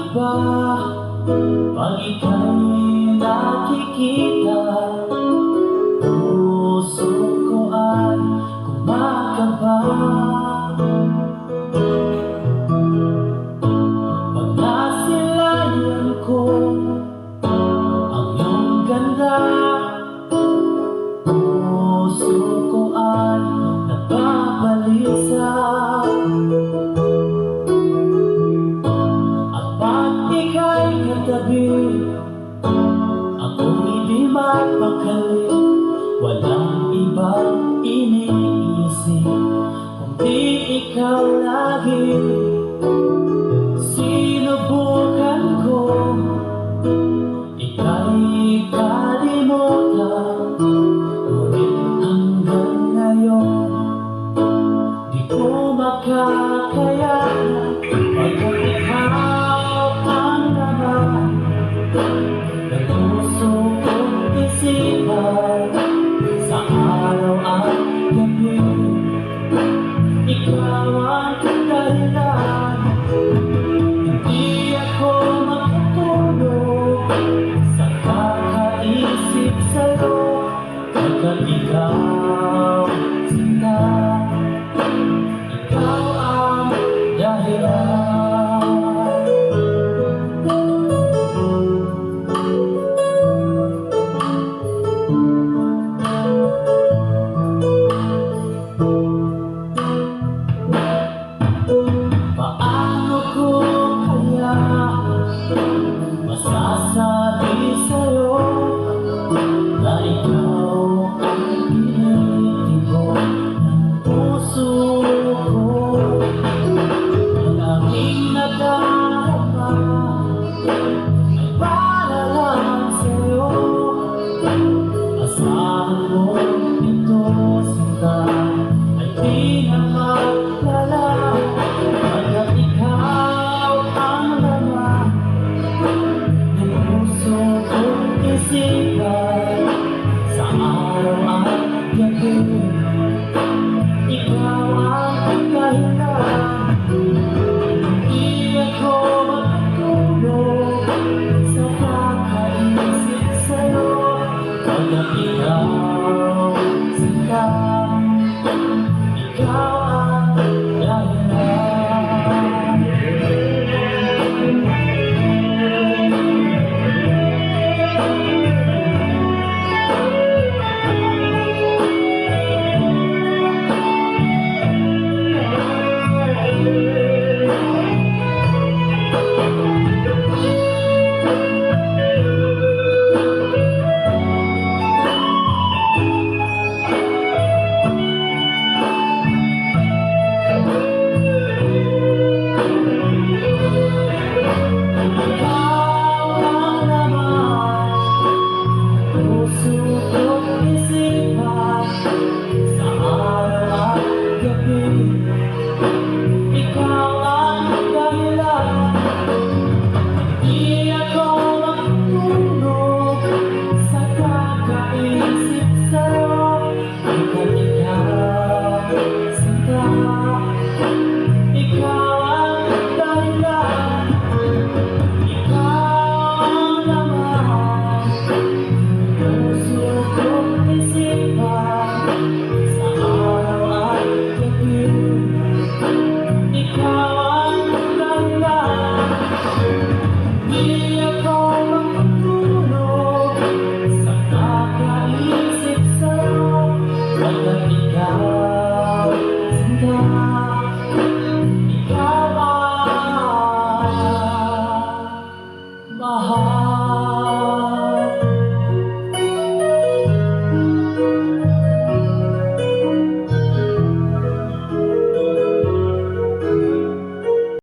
iba pag ika'y nakikita? Puso ko ay kumakaba pag nasilayan ko ang iyong ganda. Puso ko ay nababalisa at pag ika'y katabi, ako'y di mapakali. Walang ibang iniisip kundi ikaw lagi. Sinubukan ko ika'y kalimutan, ngunit hanggang ngayon di ko makakayanan. Pagkat ikaw ang laman ng puso kong isipan, sa araw at gabi ikaw ang dahilan. Hindi ako makatulog sa kakaisip sa'yo, pagkat ikaw sinta, ikaw ang dahilan. Paano ko kaya masasabi sa'yo na ikaw ang tinitibok ng puso ko? Ang aking nadarama ay para lang sa'yo. Asahan mo ito, sinta, ay di na maglala. Pagkat ikaw ang laman ng puso kong isipan, sa araw at gabi ikaw ang dahilan. Hindi ako makatulog sa kakaisip sa'yo, pagkat ikaw sinta, ikaw ang dahilan. Ikaw ang dahilan. Hindi ako makatulog sa kakaisip sa'yo, pagkat ikaw sinta, ikaw ang dahilan. Ikaw ang laman ng puso kong isipan, sa araw at gabi ikaw ang dahilan. Hindi ako makatulog sa kakaisip sa'yo, pagkat ikaw sinta, ikaw ang mahal.